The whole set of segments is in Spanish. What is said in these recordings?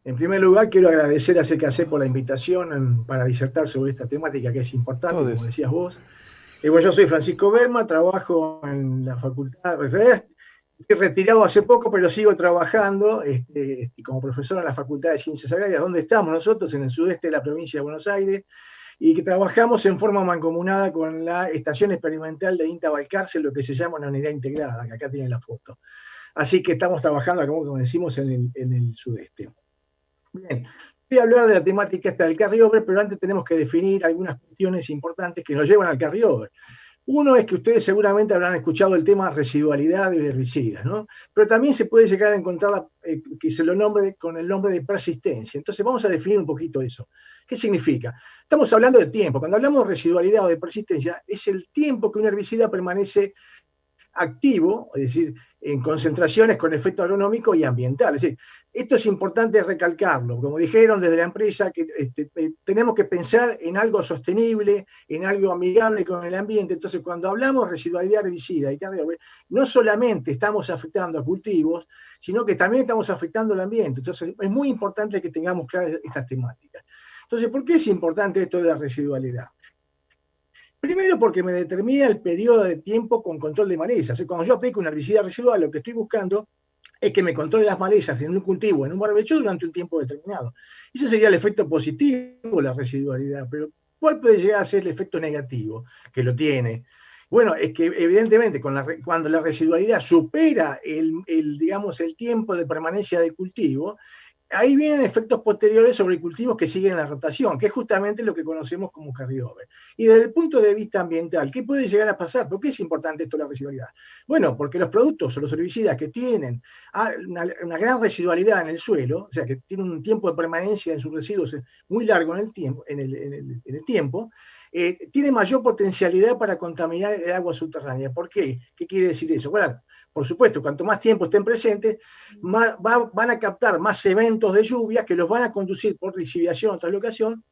En primer lugar, quiero agradecer a CKC por la invitación para disertar sobre esta temática que es importante, como Todes. decías vos. Bueno, yo soy Francisco Berma, trabajo en la facultad, en realidad estoy retirado hace poco, pero sigo trabajando como profesor en la Facultad de Ciencias Agrarias, donde estamos nosotros, en el sudeste de la provincia de Buenos Aires, y que trabajamos en forma mancomunada con la Estación Experimental de INTA Balcarce, lo que se llama una unidad integrada, que acá tienen la foto. Así que estamos trabajando, como decimos, en el sudeste. Bien, voy a hablar de la temática esta del carryover, pero antes tenemos que definir algunas cuestiones importantes que nos llevan al carryover. Uno es que ustedes seguramente habrán escuchado el tema residualidad de herbicidas, ¿no? Pero también se puede llegar a encontrar que se lo nombre con el nombre de persistencia. Entonces vamos a definir un poquito eso. ¿Qué significa? Estamos hablando de tiempo. Cuando hablamos de residualidad o de persistencia, es el tiempo que un herbicida permanece activo, es decir, en concentraciones con efecto agronómico y ambiental. Es decir, esto es importante recalcarlo. Como dijeron desde la empresa, que tenemos que pensar en algo sostenible, en algo amigable con el ambiente. Entonces, cuando hablamos de residualidad herbicida y carryover, no solamente estamos afectando a cultivos, sino que también estamos afectando al ambiente. Entonces, es muy importante que tengamos claras estas temáticas. Entonces, ¿por qué es importante esto de la residualidad? Primero porque me determina el periodo de tiempo con control de malezas. Cuando yo aplico un herbicida residual, lo que estoy buscando es que me controle las malezas en un cultivo, en un barbecho, durante un tiempo determinado. Ese sería el efecto positivo de la residualidad, pero ¿cuál puede llegar a ser el efecto negativo que lo tiene? Bueno, es que evidentemente cuando la residualidad supera digamos, el tiempo de permanencia del cultivo, ahí vienen efectos posteriores sobre cultivos que siguen la rotación, que es justamente lo que conocemos como carryover. Y desde el punto de vista ambiental, ¿qué puede llegar a pasar? ¿Por qué es importante esto de la residualidad? Bueno, porque los productos o los herbicidas que tienen una gran residualidad en el suelo, o sea, que tienen un tiempo de permanencia en sus residuos muy largo en el tiempo, tiene mayor potencialidad para contaminar el agua subterránea. ¿Por qué? ¿Qué quiere decir eso? Bueno, por supuesto, cuanto más tiempo estén presentes, van a captar más eventos de lluvia que los van a conducir por liciviación o traslocación,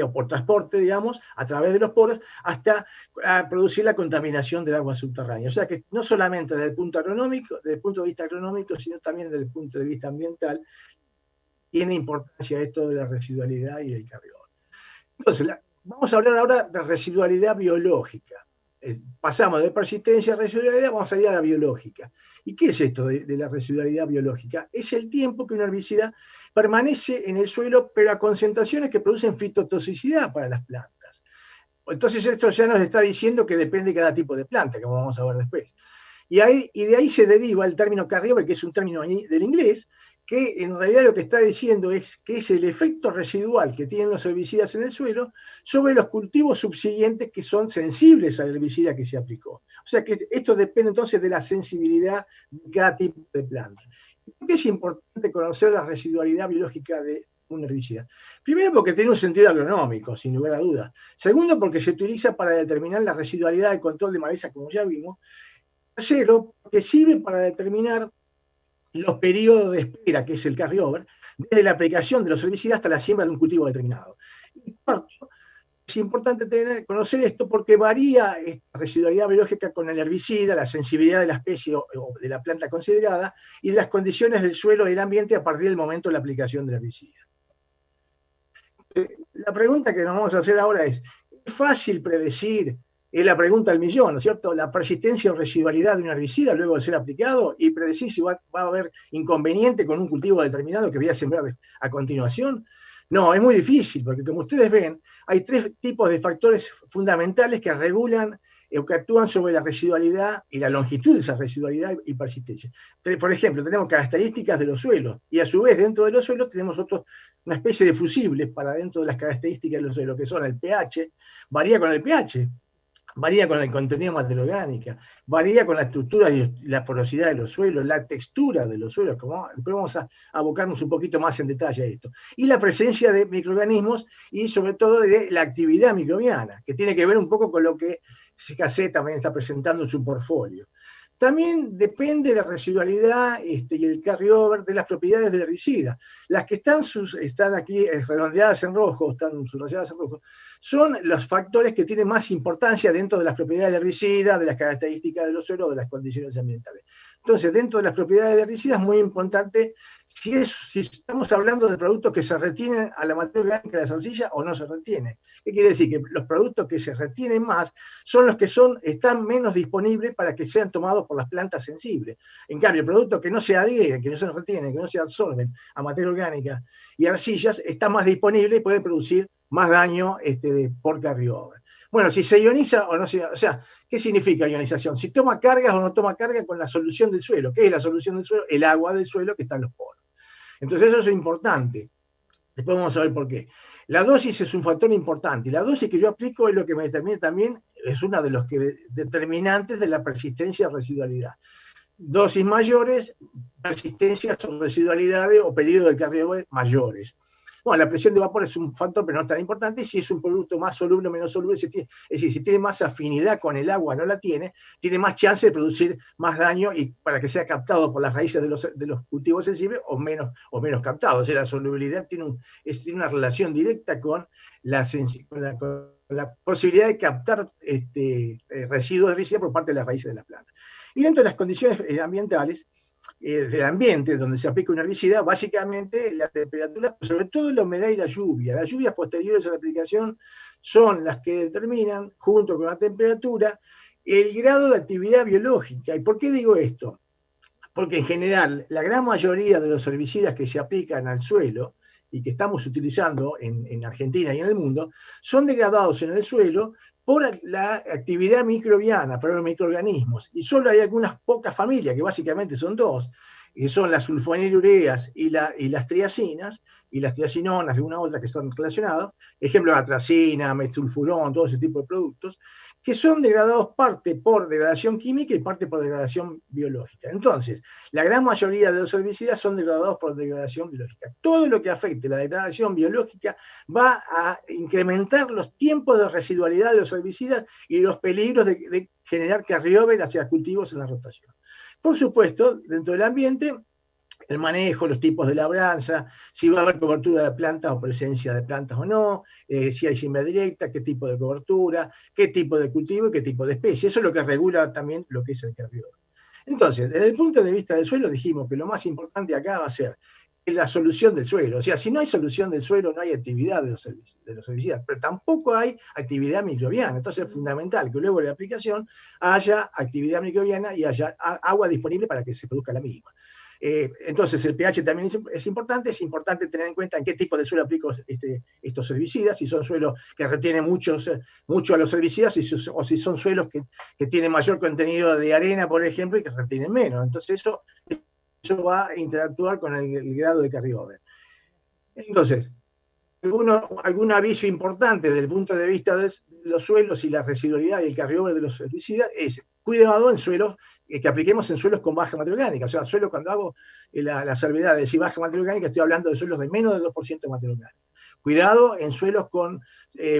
o por transporte, digamos, a través de los poros, hasta producir la contaminación del agua subterránea. O sea que no solamente desde el punto de vista agronómico, sino también desde el punto de vista ambiental, tiene importancia esto de la residualidad y del carrión. Entonces, vamos a hablar ahora de residualidad biológica. Pasamos de persistencia a residualidad, vamos a ir a la biológica. ¿Y qué es esto de la residualidad biológica? Es el tiempo que un herbicida permanece en el suelo, pero a concentraciones que producen fitotoxicidad para las plantas. Entonces, esto ya nos está diciendo que depende de cada tipo de planta, como vamos a ver después. Y de ahí se deriva el término carryover, que es un término del inglés, que en realidad lo que está diciendo es que es el efecto residual que tienen los herbicidas en el suelo sobre los cultivos subsiguientes que son sensibles al herbicida que se aplicó. O sea que esto depende entonces de la sensibilidad de cada tipo de planta. ¿Por qué es importante conocer la residualidad biológica de un herbicida? Primero porque tiene un sentido agronómico, sin lugar a dudas. Segundo porque se utiliza para determinar la residualidad del control de maleza, como ya vimos. Tercero, que sirve para determinar los periodos de espera, que es el carryover, desde la aplicación de los herbicidas hasta la siembra de un cultivo determinado. Y cuarto, es importante conocer esto porque varía esta residualidad biológica con el herbicida, la sensibilidad de la especie o de la planta considerada y de las condiciones del suelo y del ambiente a partir del momento de la aplicación del herbicida. La pregunta que nos vamos a hacer ahora ¿es fácil predecir? Es la pregunta del millón, ¿no es cierto? La persistencia o residualidad de un herbicida luego de ser aplicado y predecir si va a haber inconveniente con un cultivo determinado que voy a sembrar a continuación. No, es muy difícil, porque como ustedes ven, hay tres tipos de factores fundamentales que regulan o que actúan sobre la residualidad y la longitud de esa residualidad y persistencia. Por ejemplo, tenemos características de los suelos y a su vez dentro de los suelos tenemos una especie de fusibles para dentro de las características de los suelos, que son el pH, varía con el pH, varía con el contenido de materia orgánica, varía con la estructura y la porosidad de los suelos, la textura de los suelos, pero vamos a abocarnos un poquito más en detalle a esto. Y la presencia de microorganismos y sobre todo de la actividad microbiana, que tiene que ver un poco con lo que CKC también está presentando en su portfolio. También depende de la residualidad y el carryover de las propiedades del herbicida. Las que están aquí redondeadas en rojo, están subrayadas en rojo, son los factores que tienen más importancia dentro de las propiedades del herbicida, de las características de los suelos, de las condiciones ambientales. Entonces, dentro de las propiedades del herbicida es muy importante si estamos hablando de productos que se retienen a la materia orgánica de la salsilla o no se retiene. ¿Qué quiere decir? Que los productos que se retienen más son los que están menos disponibles para que sean tomados por las plantas sensibles. En cambio, productos que no se adhieren, que no se retienen, que no se absorben a materia orgánica y arcillas, están más disponibles y pueden producir más daño por carriover. Bueno, si se ioniza o no se ioniza, o sea, ¿qué significa ionización? Si toma cargas o no toma cargas con la solución del suelo. ¿Qué es la solución del suelo? El agua del suelo que está en los poros. Entonces eso es importante. Después vamos a ver por qué. La dosis es un factor importante. Y la dosis que yo aplico es lo que me determina también, es una de los determinantes de la persistencia o residualidad. Dosis mayores, persistencias o residualidades o periodos de carriover mayores. Bueno, la presión de vapor es un factor, pero no tan importante. Si es un producto más soluble o menos soluble, es decir, si tiene más afinidad con el agua, no la tiene más chance de producir más daño y para que sea captado por las raíces de los cultivos sensibles o menos captado. O sea, la solubilidad tiene una relación directa con la posibilidad de captar residuos de herbicida por parte de las raíces de las plantas. Y dentro de las condiciones ambientales, del ambiente donde se aplica un herbicida, básicamente la temperatura, sobre todo la humedad y la lluvia. Las lluvias posteriores a la aplicación son las que determinan, junto con la temperatura, el grado de actividad biológica. ¿Y por qué digo esto? Porque en general, la gran mayoría de los herbicidas que se aplican al suelo y que estamos utilizando en Argentina y en el mundo, son degradados en el suelo por la actividad microbiana, por los microorganismos. Y solo hay algunas pocas familias, que básicamente son dos, que son las sulfonilureas y las triacinas, y las triacinonas y una otra que son relacionadas, ejemplo, atracina, metsulfurón, todo ese tipo de productos, que son degradados parte por degradación química y parte por degradación biológica. Entonces, la gran mayoría de los herbicidas son degradados por degradación biológica. Todo lo que afecte la degradación biológica va a incrementar los tiempos de residualidad de los herbicidas y los peligros de generar carriover hacia cultivos en la rotación. Por supuesto, dentro del ambiente, el manejo, los tipos de labranza, si va a haber cobertura de plantas o presencia de plantas o no, si hay siembra directa, qué tipo de cobertura, qué tipo de cultivo y qué tipo de especie. Eso es lo que regula también lo que es el carriover. Entonces, desde el punto de vista del suelo, dijimos que lo más importante acá va a ser la solución del suelo. O sea, si no hay solución del suelo, no hay actividad de los herbicidas, pero tampoco hay actividad microbiana. Entonces es fundamental que luego de la aplicación haya actividad microbiana y haya agua disponible para que se produzca la misma. Entonces el pH también es importante tener en cuenta en qué tipo de suelo aplico estos herbicidas, si son suelos que retienen mucho a los herbicidas o si son suelos que tienen mayor contenido de arena, por ejemplo, y que retienen menos. Entonces eso va a interactuar con el grado de carriover. Entonces, algún aviso importante desde el punto de vista de los suelos y la residualidad y el carriover de los herbicidas es cuidado en suelos que apliquemos en suelos con baja materia orgánica. O sea, suelos, cuando hago la salvedad de decir baja materia orgánica, estoy hablando de suelos de menos del 2% de materia orgánica. Cuidado en suelos con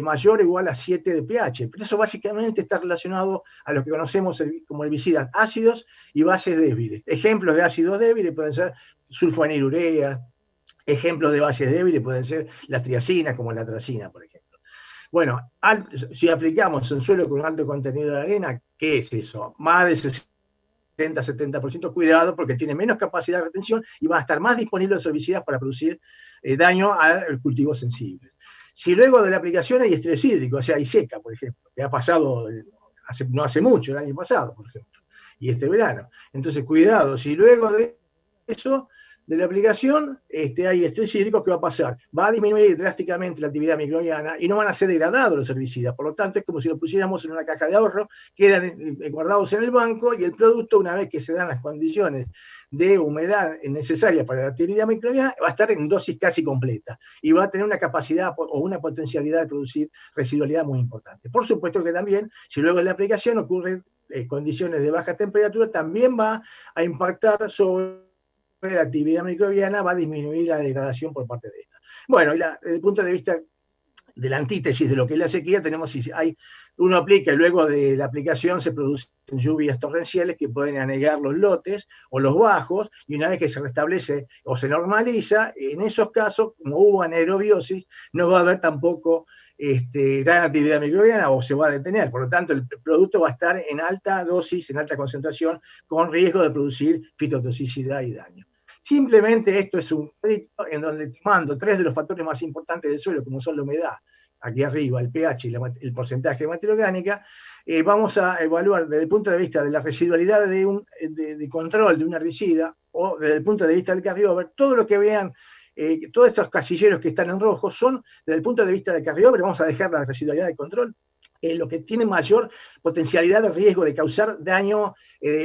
mayor o igual a 7 de pH. Pero eso básicamente está relacionado a lo que conocemos como herbicidas ácidos y bases débiles. Ejemplos de ácidos débiles pueden ser sulfonilurea. Ejemplos de bases débiles pueden ser las triacinas, como la atracina, por ejemplo. Bueno, si aplicamos en suelo con alto contenido de arena, ¿qué es eso? Más de 60-70%, cuidado, porque tiene menos capacidad de retención y van a estar más disponibles los herbicidas para producir daño a cultivos sensibles. Si luego de la aplicación hay estrés hídrico, o sea, hay seca, por ejemplo, que ha pasado no hace mucho, el año pasado, por ejemplo, y este verano. Entonces, cuidado, si luego de eso, de la aplicación, hay estrés hídrico, ¿qué va a pasar? Va a disminuir drásticamente la actividad microbiana y no van a ser degradados los herbicidas. Por lo tanto, es como si lo pusiéramos en una caja de ahorro, quedan guardados en el banco y el producto, una vez que se dan las condiciones de humedad necesarias para la actividad microbiana, va a estar en dosis casi completa y va a tener una capacidad o una potencialidad de producir residualidad muy importante. Por supuesto que también, si luego de la aplicación ocurren condiciones de baja temperatura, también va a impactar sobre la actividad microbiana, va a disminuir la degradación por parte de esta. Bueno, desde el punto de vista de la antítesis de lo que es la sequía, tenemos, si hay, uno aplica y luego de la aplicación se producen lluvias torrenciales que pueden anegar los lotes o los bajos, y una vez que se restablece o se normaliza, en esos casos, como hubo anaerobiosis, no va a haber tampoco gran actividad microbiana o se va a detener. Por lo tanto, el producto va a estar en alta dosis, en alta concentración, con riesgo de producir fitotoxicidad y daño. Simplemente esto es un crédito en donde tomando tres de los factores más importantes del suelo, como son la humedad, aquí arriba, el pH y el porcentaje de materia orgánica, vamos a evaluar desde el punto de vista de la residualidad de control de un herbicida o desde el punto de vista del carryover, todo lo que vean, todos estos casilleros que están en rojo son desde el punto de vista del carryover, vamos a dejar la residualidad de control, lo que tiene mayor potencialidad de riesgo de causar daño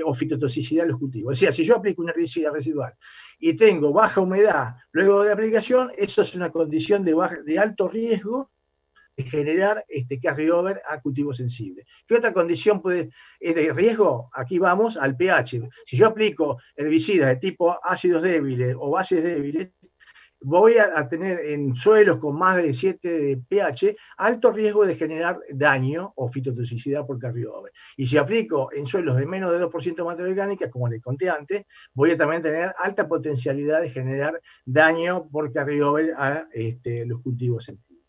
o fitotoxicidad a los cultivos. O sea, si yo aplico un herbicida residual y tengo baja humedad luego de la aplicación, eso es una condición de alto riesgo de generar carryover a cultivos sensibles. ¿Qué otra condición es de riesgo? Aquí vamos al pH. Si yo aplico herbicidas de tipo ácidos débiles o bases débiles, voy a tener en suelos con más de 7 de pH alto riesgo de generar daño o fitotoxicidad por carryover. Y si aplico en suelos de menos de 2% de materia orgánica, como les conté antes, voy a también tener alta potencialidad de generar daño por carryover a los cultivos sensibles.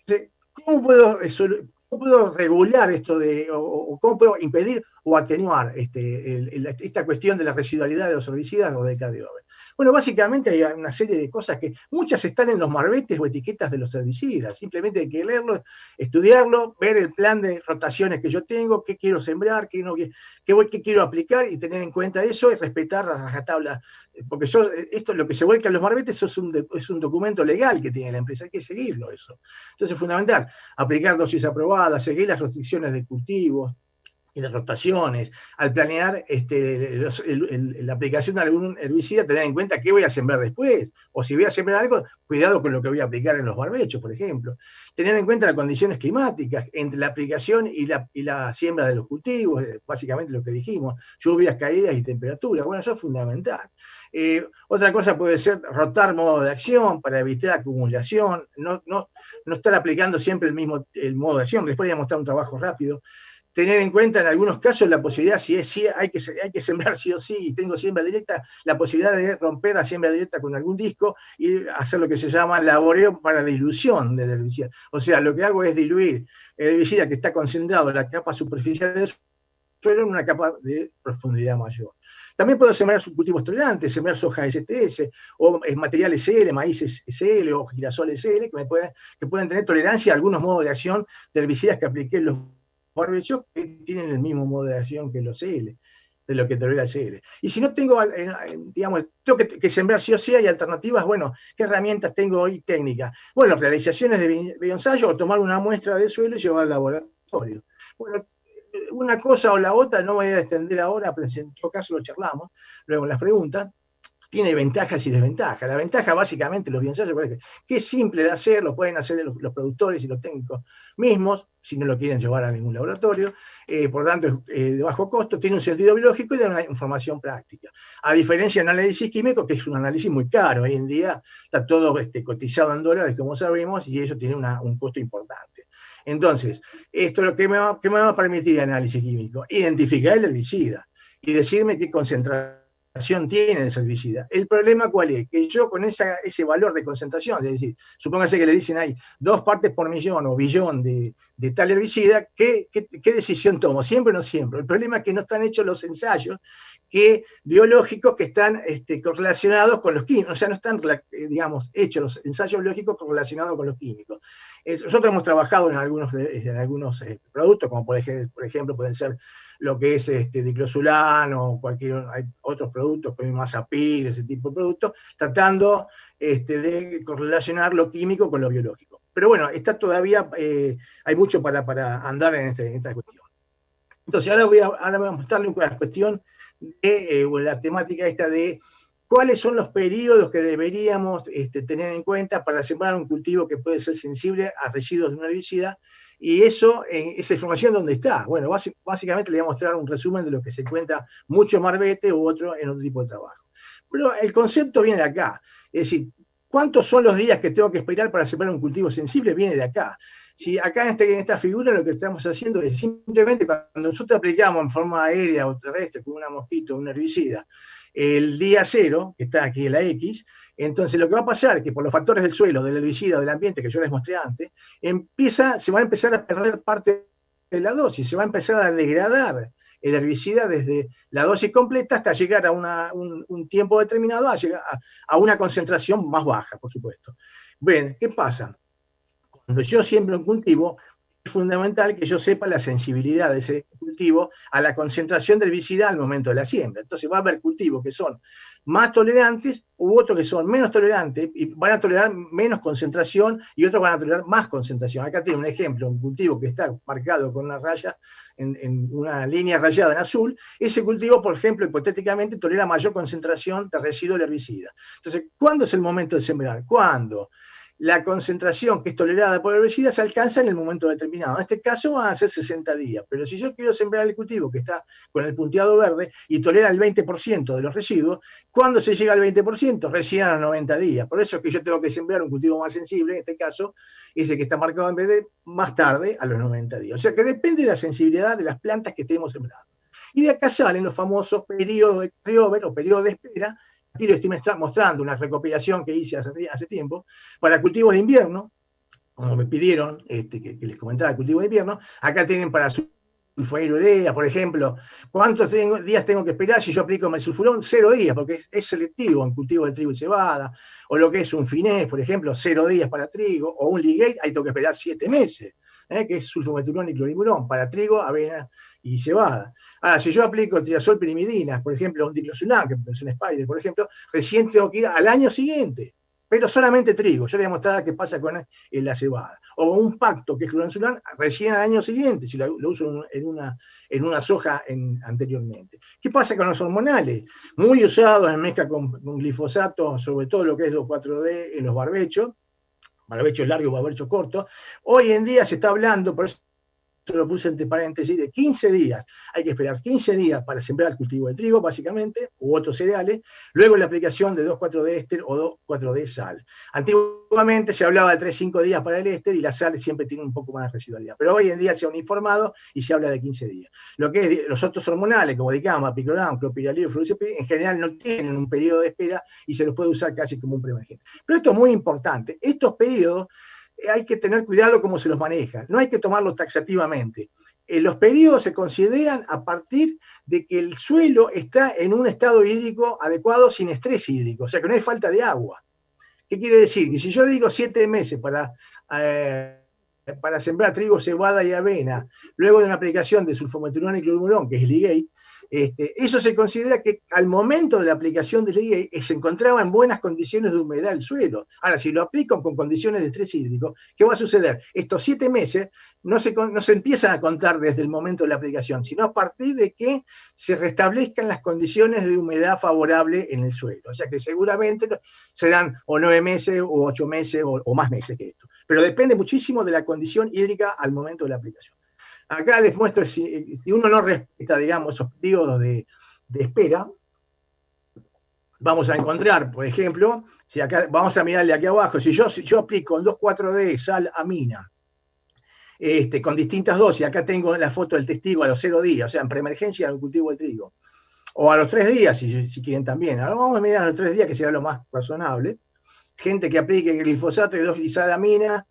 Entonces, ¿cómo puedo regular esto o cómo puedo impedir o atenuar esta cuestión de la residualidad de los herbicidas o del carryover? Bueno, básicamente hay una serie de cosas que muchas están en los marbetes o etiquetas de los herbicidas. Simplemente hay que leerlo, estudiarlo, ver el plan de rotaciones que yo tengo, qué quiero sembrar, qué quiero aplicar y tener en cuenta eso y respetar la rajatabla. Porque esto lo que se vuelca en los marbetes es un documento legal que tiene la empresa, hay que seguirlo eso. Entonces es fundamental aplicar dosis aprobadas, seguir las restricciones de cultivos y de rotaciones, al planear la aplicación de algún herbicida, tener en cuenta qué voy a sembrar después, o si voy a sembrar algo, cuidado con lo que voy a aplicar en los barbechos, por ejemplo. Tener en cuenta las condiciones climáticas entre la aplicación y la siembra de los cultivos, básicamente lo que dijimos, lluvias, caídas y temperaturas. Bueno, eso es fundamental. Otra cosa puede ser rotar modo de acción para evitar acumulación, no estar aplicando siempre el modo de acción. Después voy a mostrar un trabajo rápido. Tener en cuenta en algunos casos la posibilidad, si hay que sembrar sí o sí, y tengo siembra directa, la posibilidad de romper la siembra directa con algún disco y hacer lo que se llama laboreo para dilución del herbicida. O sea, lo que hago es diluir el herbicida que está concentrado en la capa superficial del suelo en una capa de profundidad mayor. También puedo sembrar cultivos tolerantes, sembrar soja STS, o material SL, maíz SL o girasol SL, que pueden tener tolerancia a algunos modos de acción de herbicidas que apliqué en los barbechos que tienen el mismo modo de acción que los CL, de lo que tolera el CL. Y si no tengo, digamos, tengo que sembrar sí o sí, hay alternativas, bueno, ¿qué herramientas tengo hoy técnicas? Bueno, realizaciones de bioensayo o tomar una muestra del suelo y llevar al laboratorio. Bueno, una cosa o la otra, no voy a extender ahora, pero en todo caso lo charlamos, luego en las preguntas. Tiene ventajas y desventajas. La ventaja básicamente los bioensayos, que es simple de hacer, lo pueden hacer los productores y los técnicos mismos, si no lo quieren llevar a ningún laboratorio, por lo tanto es de bajo costo, tiene un sentido biológico y da una información práctica. A diferencia del análisis químico, que es un análisis muy caro, hoy en día está todo cotizado en dólares, como sabemos, y eso tiene un costo importante. Entonces, esto es lo que me va a permitir el análisis químico, identificar el herbicida y decirme qué concentración tiene ese herbicida. El problema ¿cuál es? Que yo con ese valor de concentración, es decir, supóngase que le dicen hay 2 partes por millón o billón de tal herbicida, ¿qué decisión tomo? ¿Siempre o no siempre? El problema es que no están hechos los ensayos biológicos que están correlacionados con los químicos, o sea, no están, digamos, hechos los ensayos biológicos correlacionados con los químicos. Nosotros hemos trabajado en algunos productos, como por ejemplo pueden ser lo que es diclosulano, hay otros productos como Mazapil, ese tipo de productos, tratando de correlacionar lo químico con lo biológico. Pero bueno, está todavía, hay mucho para andar en esta cuestión. Entonces, ahora voy a mostrarle una cuestión de la temática esta de cuáles son los periodos que deberíamos tener en cuenta para sembrar un cultivo que puede ser sensible a residuos de un herbicida. Y esa información, ¿dónde está? Bueno, básicamente le voy a mostrar un resumen de lo que se encuentra mucho en marbete u otro en otro tipo de trabajo. Pero el concepto viene de acá. Es decir, ¿Cuántos son los días que tengo que esperar para sembrar un cultivo sensible? Viene de acá. Si acá en esta figura lo que estamos haciendo es simplemente cuando nosotros aplicamos en forma aérea o terrestre con una mosquito, un herbicida, el día cero, que está aquí en la X, entonces lo que va a pasar es que por los factores del suelo, del herbicida, del ambiente que yo les mostré antes, se va a empezar a perder parte de la dosis, se va a empezar a degradar el herbicida desde la dosis completa hasta llegar a un tiempo determinado, a llegar a una concentración más baja, por supuesto. Bien, ¿qué pasa? Cuando yo siembro un cultivo, es fundamental que yo sepa la sensibilidad de ese cultivo a la concentración de herbicida al momento de la siembra. Entonces va a haber cultivos que son más tolerantes u otros que son menos tolerantes y van a tolerar menos concentración y otros van a tolerar más concentración. Acá tiene un ejemplo, un cultivo que está marcado con una raya, en una línea rayada en azul. Ese cultivo, por ejemplo, hipotéticamente tolera mayor concentración de residuo de herbicida. Entonces, ¿cuándo es el momento de sembrar? Cuando la concentración que es tolerada por el herbicida se alcanza en el momento determinado. En este caso van a ser 60 días, pero si yo quiero sembrar el cultivo que está con el punteado verde y tolera el 20% de los residuos, ¿cuándo se llega al 20%? Recién a los 90 días. Por eso es que yo tengo que sembrar un cultivo más sensible, en este caso, ese que está marcado en verde, más tarde, a los 90 días. O sea que depende de la sensibilidad de las plantas que estemos sembrando. Y de acá salen los famosos periodos de carryover o periodos de espera. Aquí les estoy mostrando una recopilación que hice hace tiempo para cultivos de invierno, como me pidieron que les comentara el cultivo de invierno. Acá tienen para sulfonilurea, por ejemplo, ¿cuántos días tengo que esperar si yo aplico mesulfurón? 0 días, porque es selectivo en cultivos de trigo y cebada, o lo que es un finés, por ejemplo, 0 días para trigo, o un ligate, ahí tengo que esperar 7 meses, que es sulfometurón y clorimurón, para trigo, avena y cebada. Ahora, si yo aplico triazol pirimidina, por ejemplo, un diclosulam, que es un spider, por ejemplo, recién tengo que ir al año siguiente, pero solamente trigo. Yo le voy a mostrar qué pasa con la cebada. O un pacto, que es cloranzulam, recién al año siguiente, si lo uso en una soja anteriormente. ¿Qué pasa con los hormonales? Muy usados en mezcla con glifosato, sobre todo lo que es 2,4-D en los barbechos largos, barbechos cortos. Hoy en día se está hablando, por eso lo puse entre paréntesis, de 15 días. Hay que esperar 15 días para sembrar el cultivo de trigo, básicamente, u otros cereales, luego la aplicación de 2,4-D éster o 2,4-D sal. Antiguamente se hablaba de 3-5 días para el éster y la sal siempre tiene un poco más de residualidad, pero hoy en día se ha uniformado y se habla de 15 días. Lo que es los otros hormonales, como dicama, picloram, clopidogrel, fluoxetil, en general no tienen un periodo de espera y se los puede usar casi como un preemergente. Pero esto es muy importante. Estos periodos hay que tener cuidado cómo se los maneja, no hay que tomarlo taxativamente. Los periodos se consideran a partir de que el suelo está en un estado hídrico adecuado sin estrés hídrico, o sea que no hay falta de agua. ¿Qué quiere decir? Que si yo digo 7 meses para sembrar trigo, cebada y avena, luego de una aplicación de sulfometurón y clorimurón, que es ligate, eso se considera que al momento de la aplicación del ligate se encontraba en buenas condiciones de humedad el suelo. Ahora, si lo aplico con condiciones de estrés hídrico, ¿qué va a suceder? Estos 7 meses no se empiezan a contar desde el momento de la aplicación, sino a partir de que se restablezcan las condiciones de humedad favorable en el suelo. O sea que seguramente serán o 9 meses o 8 meses o más meses que esto. Pero depende muchísimo de la condición hídrica al momento de la aplicación. Acá les muestro, si uno no respeta, digamos, esos periodos de espera, vamos a encontrar, por ejemplo, si acá, vamos a mirar de aquí abajo, si yo aplico en 2,4-D sal amina, con distintas dosis, acá tengo la foto del testigo a los 0 días, o sea, en preemergencia en el cultivo de trigo, o a los 3 días, si quieren también. Ahora vamos a mirar a los 3 días, que será lo más razonable. Gente que aplique glifosato y sal amina,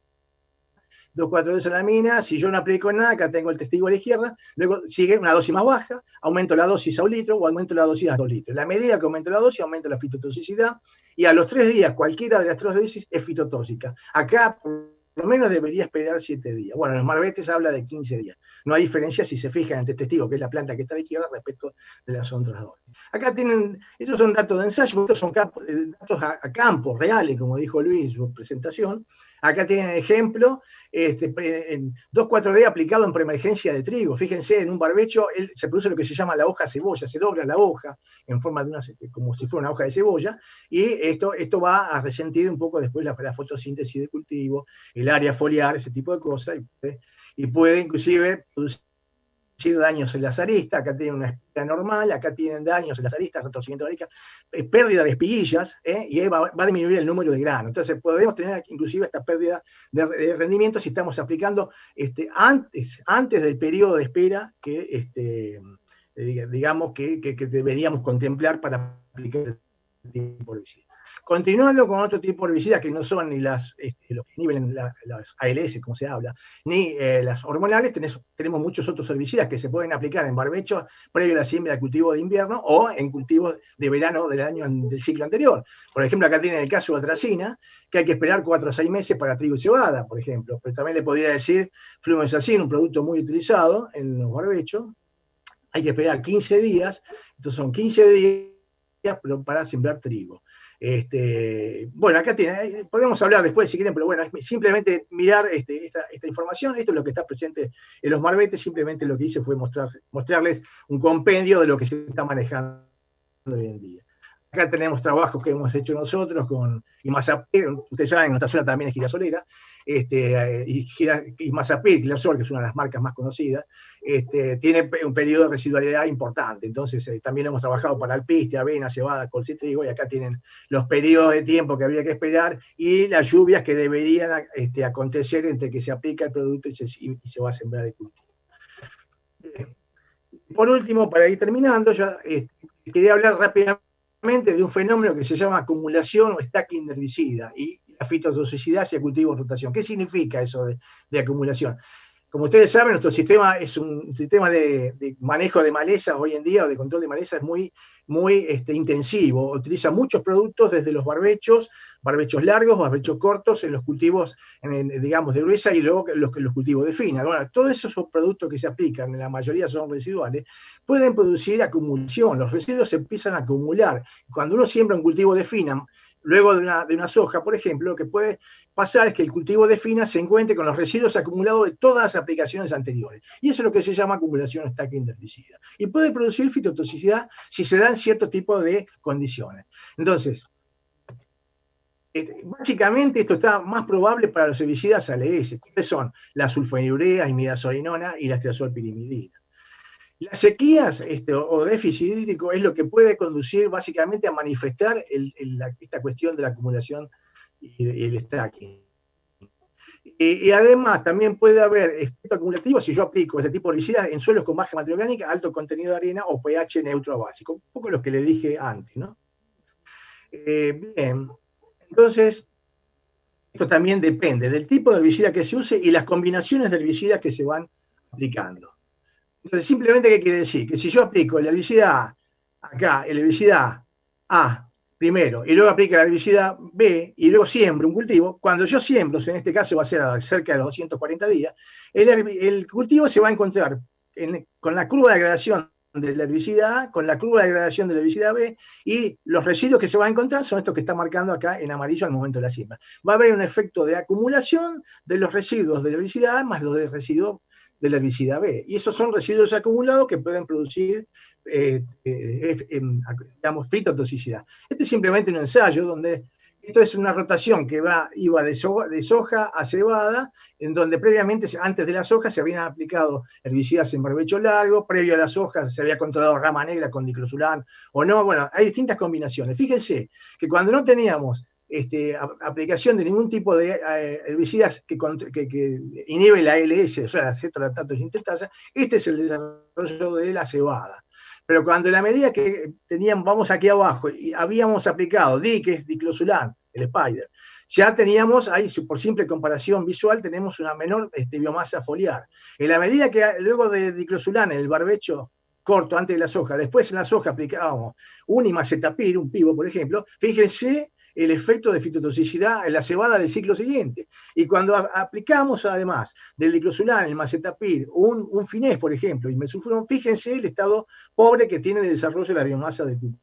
2,4-D salamina, si yo no aplico nada, acá tengo el testigo a la izquierda, luego sigue una dosis más baja, aumento la dosis a 1 litro o aumento la dosis a 2 litros. La medida que aumento la dosis, aumenta la fitotoxicidad, y a los 3 días, cualquiera de las 3 dosis es fitotóxica. Acá, por lo menos, debería esperar 7 días. Bueno, en los marbetes habla de 15 días. No hay diferencia si se fijan entre testigo, que es la planta que está a la izquierda, respecto de las otras dos. Acá tienen, estos son datos de ensayo, estos son datos a campo, reales, como dijo Luis en su presentación. Acá tienen ejemplo, 2,4-D aplicado en preemergencia de trigo. Fíjense, en un barbecho se produce lo que se llama la hoja cebolla, se dobla la hoja en forma de como si fuera una hoja de cebolla, y esto va a resentir un poco después la fotosíntesis del cultivo, el área foliar, ese tipo de cosas, y puede inclusive producir daños en las aristas, acá tienen una espira normal, acá tienen daños en las aristas, retorcimiento de aristas, pérdida de espiguillas, y ahí va a disminuir el número de granos. Entonces podemos tener inclusive esta pérdida de rendimiento si estamos aplicando antes del periodo de espera que digamos que deberíamos contemplar para aplicar este tipo de herbicida. Continuando con otro tipo de herbicidas que no son ni los que inhiben las ALS, como se habla, ni las hormonales, tenemos muchos otros herbicidas que se pueden aplicar en barbechos previo a la siembra del cultivo de invierno o en cultivos de verano del ciclo anterior. Por ejemplo, acá tienen el caso de atracina, que hay que esperar 4 a 6 meses para trigo y cebada, por ejemplo. Pero también le podría decir flumioxacin, un producto muy utilizado en los barbechos. Hay que esperar 15 días, entonces son 15 días para sembrar trigo. Bueno, acá podemos hablar después si quieren, pero bueno, es simplemente mirar esta información. Esto es lo que está presente en los marbetes. Simplemente lo que hice fue mostrarles un compendio de lo que se está manejando hoy en día. Acá tenemos trabajos que hemos hecho nosotros con Imazapir, ustedes saben, en nuestra zona también es girasolera, y Imazapir, Clearsol, que es una de las marcas más conocidas, tiene un periodo de residualidad importante. Entonces también hemos trabajado para alpiste, avena, cebada, colza y trigo, y acá tienen los periodos de tiempo que habría que esperar y las lluvias que deberían acontecer entre que se aplica el producto y se va a sembrar el cultivo. Por último, para ir terminando, ya quería hablar rápidamente de un fenómeno que se llama acumulación o stacking de herbicida y la fitotoxicidad hacia cultivo de rotación. ¿Qué significa eso de acumulación? Como ustedes saben, nuestro sistema es un sistema de manejo de malezas hoy en día, o de control de malezas, muy intensivo. Utiliza muchos productos desde los barbechos largos, barbechos cortos, en los cultivos, digamos, de gruesa, y luego los cultivos de fina. Bueno, todos esos productos que se aplican, la mayoría son residuales, pueden producir acumulación. Los residuos se empiezan a acumular. Cuando uno siembra un cultivo de fina, luego de una soja, por ejemplo, lo que puede pasar es que el cultivo de fina se encuentre con los residuos acumulados de todas las aplicaciones anteriores. Y eso es lo que se llama acumulación stacking de herbicida. Y puede producir fitotoxicidad si se dan cierto tipo de condiciones. Entonces, básicamente esto está más probable para los herbicidas ALS, que son la sulfonilurea, imidazolinona y la triazolpirimidina. Las sequías o déficit hídrico es lo que puede conducir básicamente a manifestar esta cuestión de la acumulación y el stacking. Y además también puede haber efecto acumulativo si yo aplico este tipo de herbicidas en suelos con baja materia orgánica, alto contenido de arena o pH neutro básico. Un poco lo que le dije antes, ¿no? Bien, entonces, esto también depende del tipo de herbicida que se use y las combinaciones de herbicidas que se van aplicando. Entonces, simplemente, ¿qué quiere decir? Que si yo aplico el herbicida A, acá, el herbicida A primero, y luego aplico el herbicida B, y luego siembro un cultivo, cuando yo siembro, en este caso va a ser cerca de los 240 días, el cultivo se va a encontrar con la curva de gradación del herbicida A, con la curva de gradación del herbicida B, y los residuos que se van a encontrar son estos que está marcando acá en amarillo al momento de la siembra. Va a haber un efecto de acumulación de los residuos del herbicida A más los del residuo del herbicida B. Y esos son residuos acumulados que pueden producir, digamos, fitotoxicidad. Este es simplemente un ensayo donde esto es una rotación que iba de soja a cebada, en donde previamente, antes de la soja, se habían aplicado herbicidas en barbecho largo, previo a la soja se había controlado rama negra con diclosulán o no. Bueno, hay distintas combinaciones. Fíjense que cuando no teníamos aplicación de ningún tipo de herbicidas que inhibe la ALS, o sea, la cetralactato sintestasa, este es el desarrollo de la cebada. Pero cuando en la medida que vamos aquí abajo, y habíamos aplicado que es diclosulán, el Spider, ya teníamos, ahí por simple comparación visual, tenemos una menor biomasa foliar. En la medida que luego de diclosulán, el barbecho corto antes de la soja, después en la soja aplicábamos un imacetapir, un pivo, por ejemplo, fíjense el efecto de fitotoxicidad en la cebada del ciclo siguiente. Y cuando aplicamos además del diclosulán, el macetapir, un finés, por ejemplo, y mesulfurón, fíjense el estado pobre que tiene de desarrollo de la biomasa del cultivo.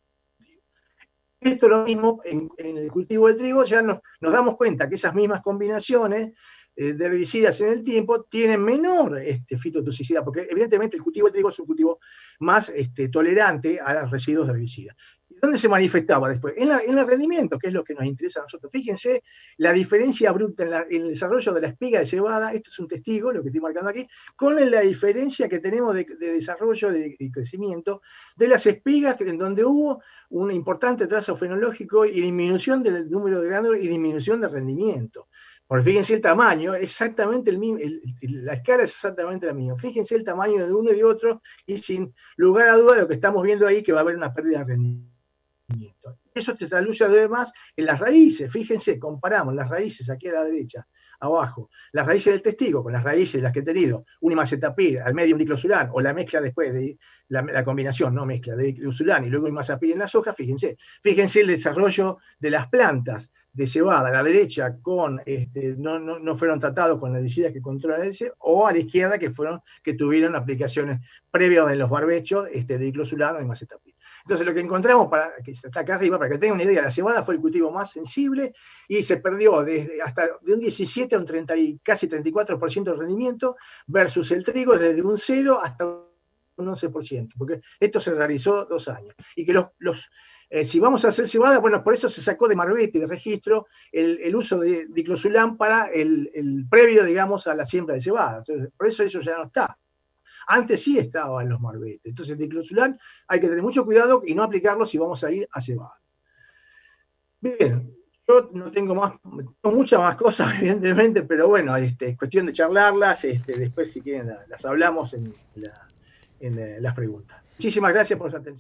Esto es lo mismo en el cultivo de trigo, ya nos damos cuenta que esas mismas combinaciones de herbicidas en el tiempo tienen menor fitotoxicidad, porque evidentemente el cultivo de trigo es un cultivo más tolerante a los residuos de herbicidas. ¿Dónde se manifestaba después? En el rendimiento, que es lo que nos interesa a nosotros. Fíjense la diferencia bruta en el desarrollo de la espiga de cebada, esto es un testigo, lo que estoy marcando aquí, con la diferencia que tenemos de desarrollo y crecimiento de las espigas, en donde hubo un importante trazo fenológico y disminución del número de granos y disminución de rendimiento. Porque fíjense el tamaño, exactamente el mismo, la escala es exactamente la misma. Fíjense el tamaño de uno y de otro, y sin lugar a duda lo que estamos viendo ahí que va a haber una pérdida de rendimiento. Eso te traduce además en las raíces. Fíjense, comparamos las raíces aquí a la derecha, abajo, las raíces del testigo con las raíces de las que he tenido, un imazapir, al medio un diclosurán, o la mezcla después, de la combinación, no mezcla, de diclosurán y luego imazapir en las hojas. Fíjense el desarrollo de las plantas de cebada a la derecha no fueron tratados con herbicidas que controlan ese, o a la izquierda que tuvieron aplicaciones previas en los barbechos de diclosurán o imazapir. Entonces lo que encontramos, que está acá arriba, para que tengan una idea, la cebada fue el cultivo más sensible y se perdió hasta de un 17 a un 30 y casi 34% de rendimiento, versus el trigo desde un 0 hasta un 11%, porque esto se realizó 2 años. Y que si vamos a hacer cebada, bueno, por eso se sacó de marbete de registro el uso de diclosurán para el previo, digamos, a la siembra de cebada. Entonces, por eso ya no está. Antes sí estaba en los marbetes. Entonces, el diclosurán hay que tener mucho cuidado y no aplicarlo si vamos a ir a cebada. Bien, yo no tengo muchas más cosas, evidentemente, pero bueno, es cuestión de charlarlas. Después, si quieren, las hablamos en las preguntas. Muchísimas gracias por su atención.